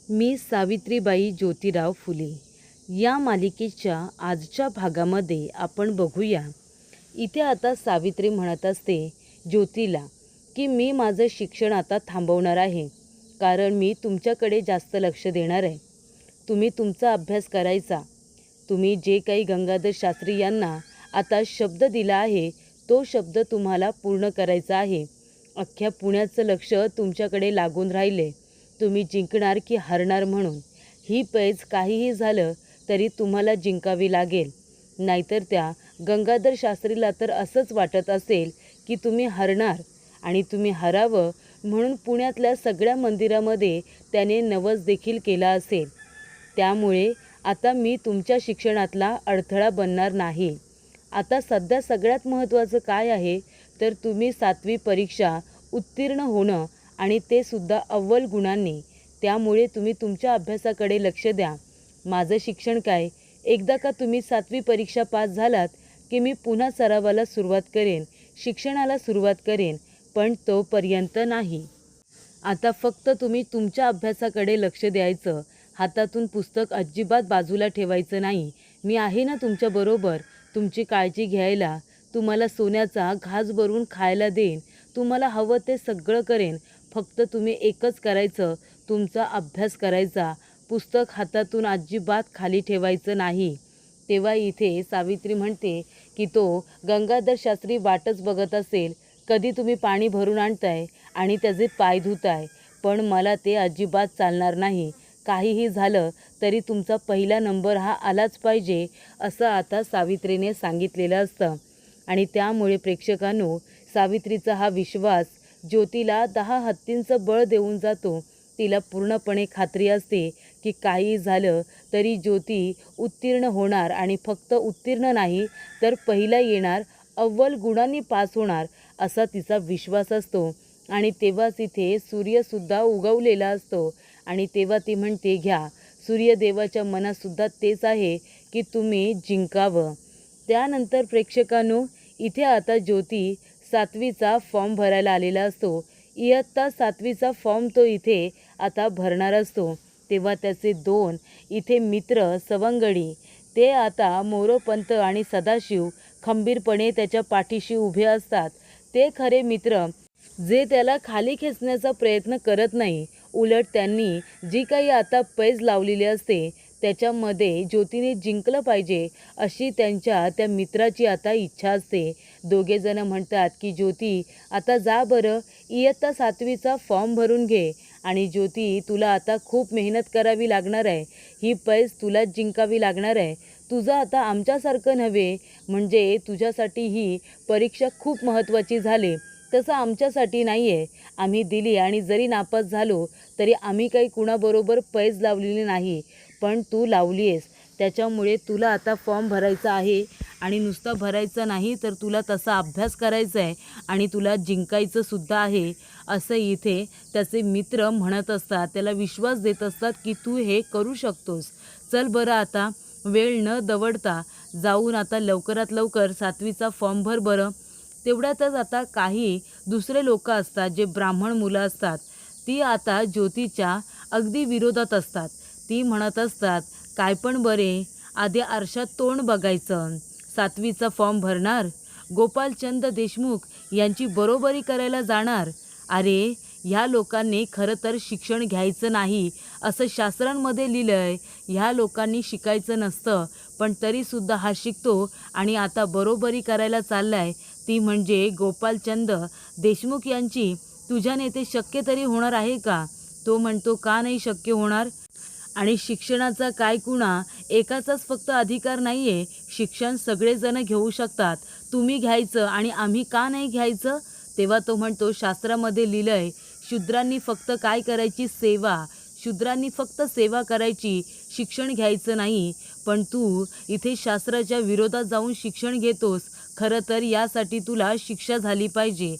मी सावित्रीबाई ज्योतिराव फुले या मालिकेच्या आजच्या भागामध्ये आपण बघूया. इथे आता सावित्री म्हणत असते ज्योतीला की मी माझं शिक्षण आता थांबवणार आहे, कारण मी तुमच्याकडे जास्त लक्ष देणार आहे. तुम्ही तुमचा अभ्यास करायचा. तुम्ही जे काही गंगाधर शास्त्री यांना आता शब्द दिला आहे तो शब्द तुम्हाला पूर्ण करायचा आहे. अख्ख्या पुण्याचं लक्ष तुमच्याकडे लागून राहिले. तुम्ही जिंकणार की हरणार म्हणून. ही पैज काहीही झालं तरी तुम्हाला जिंकावी लागेल. नाहीतर त्या गंगाधर शास्त्रीला तर असंच वाटत असेल की तुम्ही हरणार आणि तुम्ही हरावं म्हणून पुण्यातल्या सगळ्या मंदिरामध्ये त्याने नवस देखील केला असेल. त्यामुळे आता मी तुमच्या शिक्षणातला अडथळा बनणार नाही. आता सध्या सगळ्यात महत्त्वाचं काय आहे तर तुम्ही 7वी परीक्षा उत्तीर्ण होणं आणि ते सुद्धा अव्वल गुणांनी. त्यामुळे तुम्ही तुमच्या अभ्यासाकडे लक्ष द्या. माझं शिक्षण काय, एकदा का तुम्ही 7वी परीक्षा पास झालात की मी पुन्हा सरावाला सुरुवात करेन, शिक्षणाला सुरुवात करेन, पण तोपर्यंत नाही. आता फक्त तुम्ही तुमच्या अभ्यासाकडे लक्ष द्यायचं. हातातून पुस्तक अजिबात बाजूला ठेवायचं नाही. मी आहे ना तुमच्याबरोबर. तुमची काळजी घ्यायला, तुम्हाला सोन्याचा घास भरून खायला देईन, तुम्हाला हवं ते सगळं करेन. फक्त तुम्ही एकच करायचं, तुमचा अभ्यास करायचा. पुस्तक हातातून अजिबात खाली ठेवायचं नाही. तेव्हा इथे सावित्री म्हणते की तो गंगाधर शास्त्री वाटच बघत असेल, कधी तुम्ही पाणी भरून आणताय आणि त्याचे पाय धुताय. पण मला ते अजिबात चालणार नाही. काहीही झालं तरी तुमचा पहिला नंबर हा आलाच पाहिजे, असं आता सावित्रीने सांगितलेलं असतं. आणि त्यामुळे प्रेक्षकांनो, सावित्रीचा हा विश्वास ज्योतीला 10 हत्तींचं बळ देऊन जातो. तिला पूर्णपणे खात्री असते की काही झालं तरी ज्योती उत्तीर्ण होणार आणि फक्त उत्तीर्ण नाही तर पहिला येणार, अव्वल गुणांनी पास होणार, असा तिचा विश्वास असतो. आणि तेव्हाच इथे सूर्यसुद्धा उगवलेला असतो. आणि तेव्हा ती म्हणते, घ्या, सूर्यदेवाच्या मनातसुद्धा तेच आहे की तुम्ही जिंकावं. त्यानंतर प्रेक्षकांनो, इथे आता ज्योती 7वीचा फॉर्म भरायला आलेला असतो. इयत्ता 7वीचा फॉर्म तो इथे आता भरणार असतो. तेव्हा त्याचे 2 इथे मित्र सवंगडी, ते आता मोरोपंत आणि सदाशिव खंबीरपणे त्याच्या पाठीशी उभे असतात. ते खरे मित्र जे त्याला खाली खेचण्याचा प्रयत्न करत नाही. उलट त्यांनी जी काही आता पैज लावलेली असते त्याच्यामध्ये ज्योतीने जिंकलं पाहिजे अशी त्यांच्या त्या मित्राची आता इच्छा असते. दोघेजण म्हणतात की ज्योती, आता जा बरं, इयत्ता 7वीचा फॉर्म भरून घे. आणि ज्योती, तुला आता खूप मेहनत करावी लागणार आहे. ही पैज तुलाच जिंकावी लागणार आहे. तुझं आता आमच्यासारखं नव्हे, म्हणजे तुझ्यासाठी ही परीक्षा खूप महत्त्वाची झाली, तसं आमच्यासाठी नाही आहे. आम्ही दिली आणि जरी नापास झालो तरी आम्ही काही कुणाबरोबर पैज लावलेली नाही, पण तू लावली आहेस. त्याच्यामुळे तुला आता फॉर्म भरायचा आहे आणि नुसता भरायचा नाही तर तुला तसा अभ्यास करायचा आहे आणि तुला जिंकायचं सुद्धा आहे, असं इथे त्याचे मित्र म्हणत असतात. त्याला विश्वास देत असतात की तू हे करू शकतोस. चल बरं, आता वेळ न दवडता जाऊन आता लवकरात लवकर 7वीचा फॉर्म भर बरं. तेवढ्यातच आता काही दुसरे लोक असतात, जे ब्राह्मण मुलं असतात. ती आता ज्योतीच्या अगदी विरोधात असतात. ती म्हणत असतात, काय पण बरे, आधी आरशात तोंड बघायचं. 7वीचा फॉर्म भरणार, गोपालचंद देशमुख यांची बरोबरी करायला जाणार. अरे, ह्या लोकांनी खरं तर शिक्षण घ्यायचं नाही असं शास्त्रांमध्ये लिहिलं आहे. ह्या लोकांनी शिकायचं नसतं, पण तरीसुद्धा हा शिकतो आणि आता बरोबरी करायला चाललाय. ती म्हणजे गोपालचंद देशमुख यांची. तुझ्याने ते शक्य तरी होणार आहे का? तो म्हणतो, का नाही शक्य होणार? आणि शिक्षणाचा काय कुणा एकाचाच फक्त अधिकार नाही आहे. शिक्षण सगळेजण घेऊ शकतात. तुम्ही घ्यायचं आणि आम्ही का नाही घ्यायचं? तेव्हा तो म्हणतो, शास्त्रामध्ये लिहिलं आहे, शूद्रांनी फक्त काय करायची, सेवा. शूद्रांनी फक्त सेवा करायची, शिक्षण घ्यायचं नाही. पण तू इथे शास्त्राच्या विरोधात जाऊन शिक्षण घेतोस. खरं तर यासाठी तुला शिक्षा झाली पाहिजे.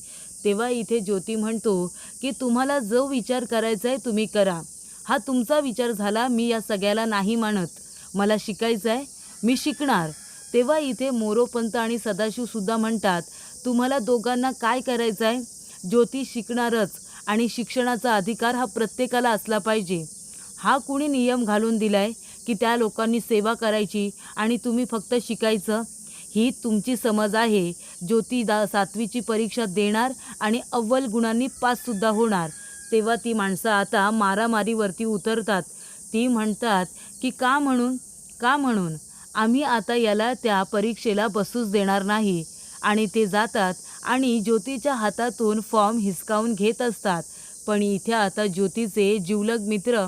तेव्हा इथे ज्योती म्हणतो की तुम्हाला जो विचार करायचा आहे तुम्ही करा. हा तुमचा विचार झाला. मी या सगळ्याला नाही मानत. मला शिकायचं आहे, मी शिकणार. तेव्हा इथे मोरोपंत आणि सदाशिवसुद्धा म्हणतात, तुम्हाला दोघांना काय करायचं आहे? ज्योती शिकणारच आणि शिक्षणाचा अधिकार हा प्रत्येकाला असला पाहिजे. हा कुणी नियम घालून दिलाय की त्या लोकांनी सेवा करायची आणि तुम्ही फक्त शिकायचं? ही तुमची समज आहे. ज्योती 7वीची परीक्षा देणार आणि अव्वल गुणांनी पाससुद्धा होणार. तेव्हा ती माणसं आता मारामारीवरती उतरतात. ती म्हणतात की का म्हणून? का म्हणून? आम्ही आता याला त्या परीक्षेला बसूच देणार नाही. आणि ते जातात आणि ज्योतीच्या हातातून फॉर्म हिसकावून घेत असतात. पण इथे आता ज्योतीचे जिवलग मित्र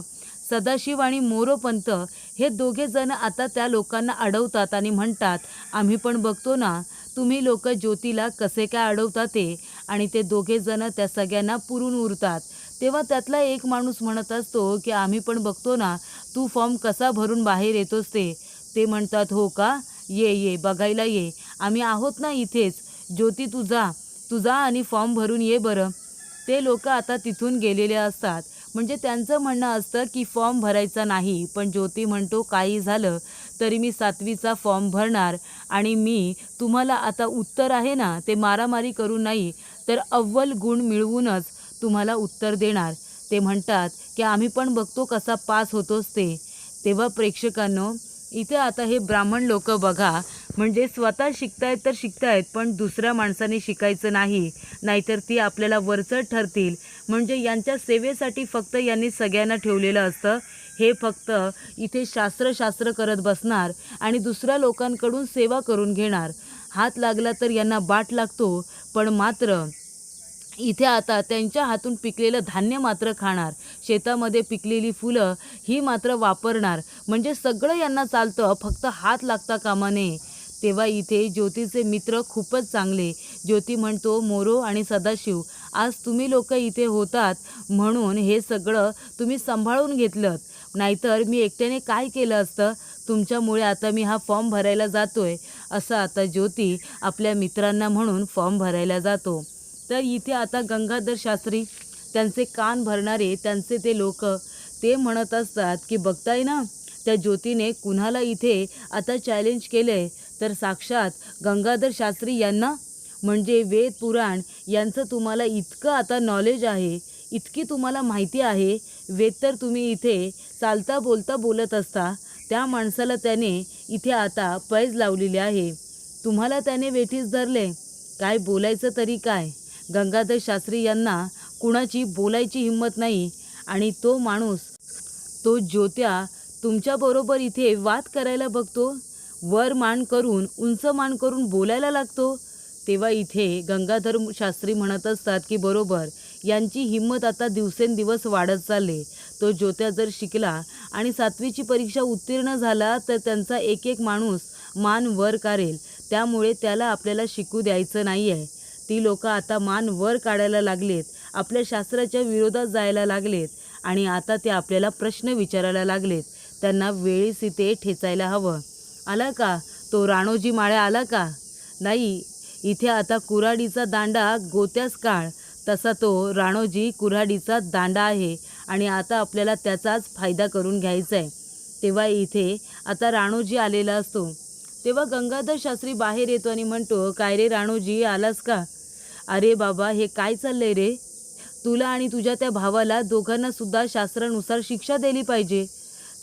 सदाशिव आणि मोरोपंत हे दोघे जण आता त्या लोकांना अडवतात आणि म्हणतात, आम्ही पण बघतो ना तुम्ही लोक ज्योतीला कसे काय अडवता ते. आणि ते दोघे जण त्या सगळ्यांना पुरून उरतात. तेव्हा त्यातला एक माणूस म्हणत असतो की आम्ही पण बघतो ना तू फॉर्म कसा भरून बाहेर येतोस ते. ते म्हणतात हो का, ये ये बघायला ये, आम्ही आहोत ना इथेच. ज्योती तू जा आणि फॉर्म भरून ये बरं. ते लोक आता तिथून गेलेले असतात. म्हणजे त्यांचं म्हणणं असतं की फॉर्म भरायचा नाही. पण ज्योती म्हणतो काही झालं तरी मी 7वीचा फॉर्म भरणार आणि मी तुम्हाला आता उत्तर आहे ना ते मारामारी करून नाही तर अव्वल गुण मिळवूनच तुम्हाला उत्तर देणार. ते म्हणतात की आम्ही पण बघतो कसा पास होतोस ते. तेव्हा प्रेक्षकांनो इथे आता हे ब्राह्मण लोक बघा, म्हणजे स्वतः शिकतायत तर शिकतायत पण दुसऱ्या माणसाने शिकायचं नाही, नाहीतर ती आपल्याला वरचढ ठरतील. म्हणजे यांच्या सेवेसाठी फक्त यांनी सगळ्यांना ठेवलेलं असतं. हे फक्त इथे शास्त्र करत बसणार आणि दुसऱ्या लोकांकडून सेवा करून घेणार. हात लागला तर यांना बाट लागतो, पण मात्र इथे आता त्यांच्या हातून पिकलेलं धान्य मात्र खाणार. शेतामध्ये पिकलेली फुलं ही मात्र वापरणार. म्हणजे सगळं यांना चालतं, फक्त हात लागता कामा नये. तेव्हा इथे ज्योतीचे मित्र खूपच चांगले. ज्योती म्हणतो, मोरो आणि सदाशिव, आज तुम्ही लोक इथे होतात म्हणून हे सगळं तुम्ही सांभाळून घेतलं, नाहीतर मी एकट्याने काय केलं असतं. तुमच्यामुळे आता मी हा फॉर्म भरायला जातोय. असं आता ज्योती आपल्या मित्रांना म्हणून फॉर्म भरायला जातो. तर इथे आता गंगाधर शास्त्री त्यांचे कान भरणारे त्यांचे ते लोक ते म्हणत असतात की बघताय ना त्या ज्योतीने कुणाला इथे आता चॅलेंज केलंय, तर साक्षात गंगाधर शास्त्री यांना. म्हणजे वेद पुराण यांचं तुम्हाला इतकं आता नॉलेज आहे, इतकी तुम्हाला माहिती आहे. वेद तर तुम्ही इथे चालता बोलता बोलत असता, त्या माणसाला त्याने इथे आता पैज लावलेली आहे. तुम्हाला त्याने वेठीस धरले, काय बोलायचं तरी काय. गंगाधर शास्त्री यांना कुणाची बोलायची हिंमत नाही. आणि तो माणूस तो ज्योत्या तुमच्याबरोबर इथे वाद करायला बघतो, वर मान करून उंच मान करून बोलायला लागतो. तेव्हा इथे गंगाधर शास्त्री म्हणत असतात की बरोबर, यांची हिंमत आता दिवसेंदिवस वाढत चालले. तो ज्योत्या जर शिकला आणि 7वीची परीक्षा उत्तीर्ण झाला तर त्यांचा एक एक माणूस मान वर काढेल. त्यामुळे त्याला आपल्याला शिकू द्यायचं नाही आहे. ती लोक आता मान वर काढायला लागलेत, आपल्या शास्त्राच्या विरोधात जायला लागलेत आणि आता ते आपल्याला प्रश्न विचारायला लागलेत. त्यांना वेळीच इथे ठेचायला हवं. आला का तो राणोजी माळ्या, आला का? नाही, इथे आता कुऱ्हाडीचा दांडा गोत्यास काळ, तसा तो राणोजी कुऱ्हाडीचा दांडा आहे आणि आता आपल्याला त्याचाच फायदा करून घ्यायचा आहे. तेव्हा इथे आता राणोजी आलेला असतो. तेव्हा गंगाधर शास्त्री बाहेर येतो आणि म्हणतो, काय रे राणोजी, आलास का? अरे बाबा, हे काय चाललंय रे? तुला आणि तुझ्या त्या भावाला दोघांना सुद्धा शास्त्रानुसार शिक्षा दिली पाहिजे.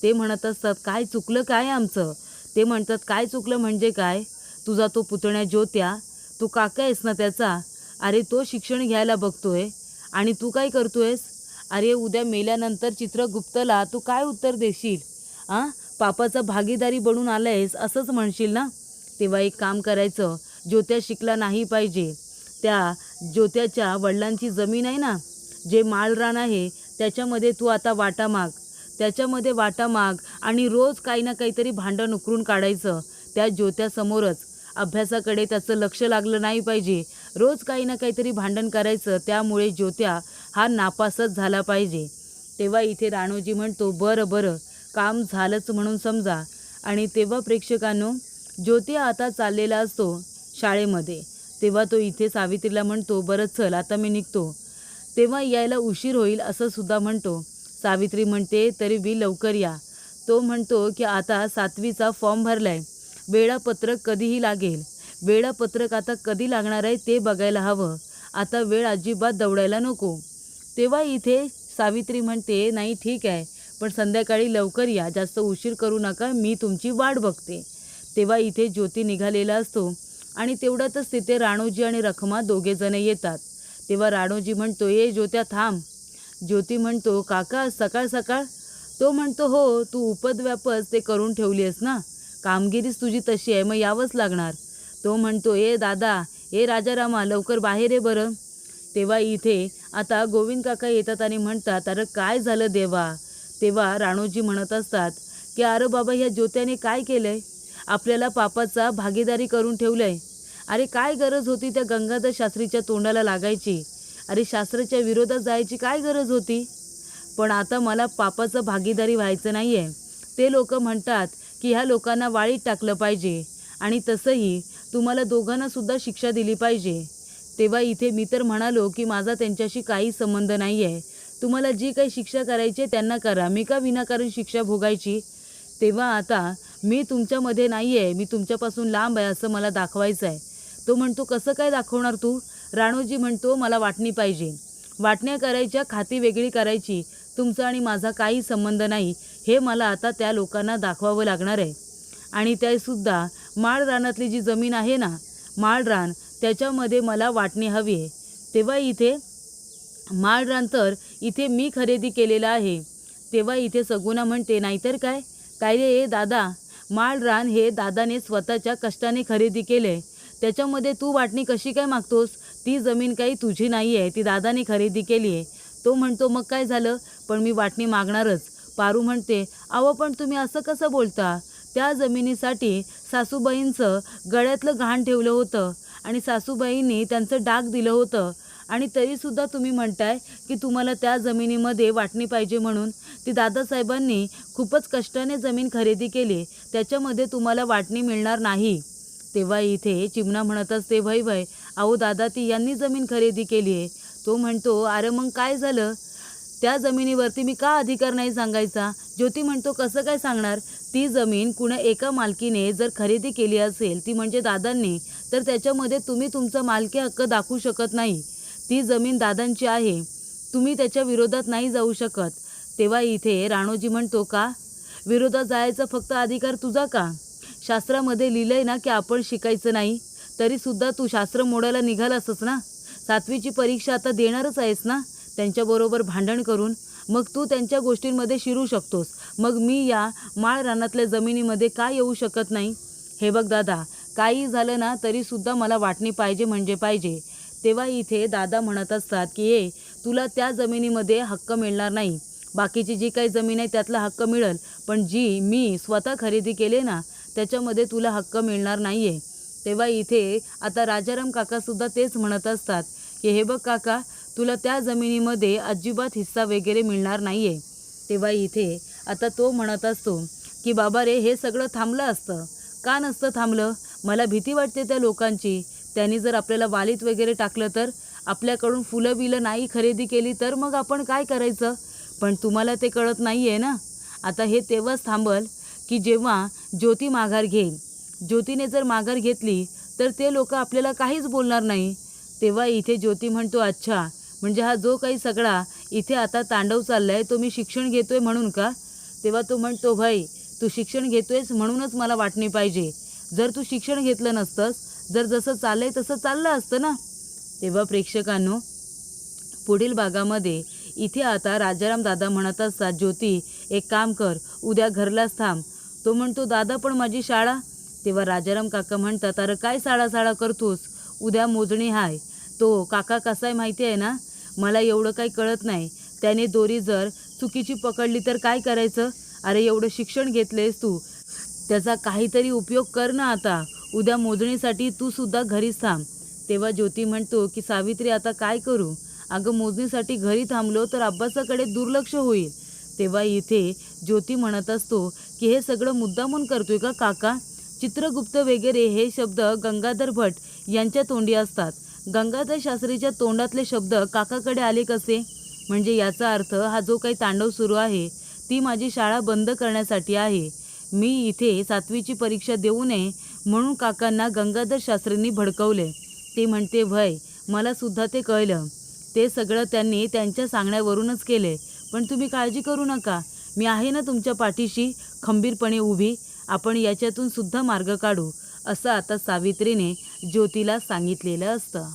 ते म्हणत असतात, काय चुकलं काय आमचं? ते म्हणतात, काय चुकलं म्हणजे काय? तुझा तो पुतण्या ज्योत्या, तू काका आहेस ना त्याचा, अरे तो शिक्षण घ्यायला बघतोय आणि तू काय करतोयस? अरे उद्या मेल्यानंतर चित्रगुप्तला तू काय उत्तर देशील? पापाचा भागीदारी बनून आलायस असंच म्हणशील ना. तेव्हा एक काम करायचं, ज्योत्या शिकला नाही पाहिजे. त्या ज्योत्याच्या वडिलांची जमीन आहे ना, जे माळरान आहे त्याच्यामध्ये तू आता वाटा माग, त्याच्यामध्ये वाटा माग आणि रोज काही ना काहीतरी भांडण उकरून काढायचं त्या ज्योत्यासमोरच. अभ्यासाकडे त्याचं लक्ष लागलं नाही पाहिजे. रोज काही ना काहीतरी भांडण करायचं, त्यामुळे ज्योत्या हा नापासच झाला पाहिजे. तेव्हा इथे राणोजी म्हणतो, बरं काम झालंच म्हणून समजा. आणि तेव्हा प्रेक्षकांनो ज्योती आता चाललेला असतो शाळेमध्ये. तेव्हा तो इथे सावित्रीला म्हणतो, बरं चल आता मी निघतो. तेव्हा यायला उशीर होईल असं सुद्धा म्हणतो. सावित्री म्हणते, तरी बी लवकर या. तो म्हणतो की आता 7वीचा फॉर्म भरलाय, वेळापत्रक कधीही लागेल. वेळापत्रक आता कधी लागणार आहे ते बघायला हवं. आता वेळ अजिबात दौडायला नको. तेव्हा इथे सावित्री म्हणते, नाही ठीक आहे, पण संध्याकाळी लवकर या, जास्त उशीर करू नका, मी तुमची वाट बघते. तेव्हा इथे ज्योती निघालेला असतो आणि तेवढ्यातच तिथे राणोजी आणि रखमा दोघेजण येतात. तेव्हा राणोजी म्हणतो, ए ज्योत्या थांब. ज्योती म्हणतो, काका सकाळ सकाळ? तो म्हणतो, हो, तू उपद्व्यापच ते करून ठेवली आहेस ना, कामगिरीच तुझी तशी आहे, मग यावंच लागणार. तो म्हणतो, ए दादा, ए राजारामा, लवकर बाहेर ये बरं. तेव्हा इथे आता गोविंद काका येतात आणि म्हणतात, अरे काय झालं देवा? तेव्हा राणोजी म्हणत असतात की अरे बाबा, ह्या ज्योत्याने काय केलंय? आपल्याला पापाचा भागीदारी करून ठेवलंय. अरे काय गरज होती त्या गंगाधर शास्त्रीच्या तोंडाला लागायची? अरे शास्त्राच्या विरोधात जायची काय गरज होती? पण आता मला पापाचं भागीदारी व्हायचं नाही आहे. ते लोक म्हणतात की ह्या लोकांना वाळीत टाकलं पाहिजे आणि तसंही तुम्हाला दोघांनासुद्धा शिक्षा दिली पाहिजे. तेव्हा इथे मी तर म्हणालो की माझा त्यांच्याशी काही संबंध नाही आहे. तुम्हाला जी काही शिक्षा करायची आहे त्यांना करा, मी का विनाकारण शिक्षा भोगायची? तेव्हा आता मी तुमच्यामध्ये नाही आहे, मी तुमच्यापासून लांब आहे असं मला दाखवायचं आहे. तो म्हणतो, कसं काय दाखवणार तू? राणोजी म्हणतो, मला वाटणी पाहिजे. वाटण्या करायच्या, खाती वेगळी करायची, तुमचा आणि माझा काही संबंध नाही, हे मला आता त्या लोकांना दाखवावं लागणार आहे. आणि त्यासुद्धा माळ रानातली जी जमीन आहे ना, माळ रान, त्याच्यामध्ये मला वाटणी हवी आहे. तेव्हा इथे माळ रान तर इथे मी खरेदी केलेलं आहे. तेव्हा इथे सगुणा म्हणते, नाहीतर काय? काय रे दादा, माळ रान हे दादाने स्वतःच्या कष्टाने खरेदी केले, त्याच्यामध्ये तू वाटणी कशी काय मागतोस? ती जमीन काही तुझी नाही आहे, ती दादाने खरेदी केली आहे. तो म्हणतो, मग काय झालं, पण मी वाटणी मागणारच. पारू म्हणते, अहो पण तुम्ही असं कसं बोलता? त्या जमिनीसाठी सासूबाईंचं गळ्यातलं घाण ठेवलं होतं आणि सासूबाईंनी त्यांचं डाग दिलं होतं आणि तरीसुद्धा तुम्ही म्हणताय की तुम्हाला त्या जमिनीमध्ये वाटणी पाहिजे म्हणून. ती दादासाहेबांनी खूपच कष्टाने जमीन खरेदी केली, त्याच्यामध्ये तुम्हाला वाटणी मिळणार नाही. तेव्हा इथे चिमणा म्हणत असते, वय वय, अहो दादा, ती यांनी जमीन खरेदी केली आहे. तो म्हणतो, अरे मग काय झालं? त्या जमिनीवरती मी का अधिकार नाही सांगायचा? ज्योती म्हणतो, कसं काय सांगणार? ती जमीन कुणा एका मालकीने जर खरेदी केली असेल, ती म्हणजे दादांनी, तर त्याच्यामध्ये तुम्ही तुमचा मालकी हक्क दाखवू शकत नाही. ती जमीन दादांची आहे, तुम्ही त्याच्या विरोधात नाही जाऊ शकत. तेव्हा इथे राणोजी म्हणतो, का विरोधात जायचा फक्त अधिकार तुझा का? शास्त्रामध्ये लिहिलंय ना की आपण शिकायचं नाही, तरीसुद्धा तू शास्त्र मोडायला निघालासच ना. 7वीची परीक्षा आता देणारच आहेस ना त्यांच्याबरोबर भांडण करून. मग तू त्यांच्या गोष्टींमध्ये शिरू शकतोस, मग मी या माळ रानातल्या जमिनीमध्ये का येऊ शकत नाही? हे बघ दादा, काही झालं ना तरीसुद्धा मला वाटणी पाहिजे म्हणजे पाहिजे. तेव्हा इथे दादा म्हणत असतात की तुला त्या जमिनीमध्ये हक्क मिळणार नाही. बाकीची जी काही जमीन आहे त्यातला हक्क मिळेल, पण जी मी स्वतः खरेदी केले ना त्याच्यामध्ये तुला हक्क मिळणार नाही आहे. तेव्हा इथे आता राजाराम काकासुद्धा तेच म्हणत असतात की हे बघ काका, तुला त्या जमिनीमध्ये अजिबात हिस्सा वगैरे मिळणार नाही आहे. तेव्हा इथे आता तो म्हणत असतो की बाबा रे, हे सगळं थांबलं असतं का? नसतं थांबलं. मला भीती वाटते त्या लोकांची. त्यांनी जर आपल्याला वालीत वगैरे टाकलं तर, आपल्याकडून फुलं बिलं नाही खरेदी केली तर मग आपण काय करायचं? पण तुम्हाला ते कळत नाही आहे ना. आता हे तेव्हाच थांबल की जेव्हा ज्योती माघार घेईल. ज्योतीने जर माघार घेतली तर ते लोक आपल्याला काहीच बोलणार नाही. तेव्हा इथे ज्योती म्हणतो, अच्छा, म्हणजे हा जो काही सगळा इथे आता तांडव चाललाय तो मी शिक्षण घेतोय म्हणून का? तेव्हा तो म्हणतो, भाई, तू शिक्षण घेतोयस म्हणूनच मला वाटणी पाहिजे. जर तू शिक्षण घेतलं नसतंस, जर जसं चाललंय तसं चाललं असतं ना. तेव्हा प्रेक्षकांनो, पुढील भागामध्ये इथे आता राजाराम दादा म्हणत असतात, ज्योती एक काम कर, उद्या घरलाच थांब. तो म्हणतो, दादा पण माझी शाळा. तेव्हा राजाराम काका म्हणतात, अरे काय शाळा करतोस, उद्या मोजणी हाय. तो काका कसा आहे माहिती आहे ना, मला एवढं काही कळत नाही. त्याने दोरी जर चुकीची पकडली तर काय करायचं? अरे एवढं शिक्षण घेतलेस तू, त्याचा काहीतरी उपयोग कर ना. आता उद्या मोजणीसाठी तू सुद्धा घरीच थांब. तेव्हा ज्योती म्हणतो की सावित्री, आता काय करू? अगं मोजणीसाठी घरी थांबलो तर अभ्यासाकडे दुर्लक्ष होईल. तेव्हा इथे ज्योती म्हणत असतो की हे सगळं मुद्दामून करतोय का काका? चित्रगुप्त वगैरे हे शब्द गंगाधर भट यांच्या तोंडी असतात. गंगाधर शास्त्रीच्या तोंडातले शब्द काकाकडे आले कसे? म्हणजे याचा अर्थ हा जो काही तांडव सुरू आहे ती माझी शाळा बंद करण्यासाठी आहे. मी इथे 7वीची परीक्षा देऊ नये म्हणून काकांना गंगाधर शास्त्रींनी भडकवले. ते म्हणते, भय, मला सुद्धा ते कळलं. ते सगळं त्यांनी त्यांच्या सांगण्यावरूनच केले. पण तुम्ही काळजी करू नका, मी आहे ना तुमच्या पाठीशी खंबीरपणे उभी. आपण याच्यातून सुद्धा मार्ग काढू, असं आता सावित्रीने ज्योतीला सांगितलेलं असतं.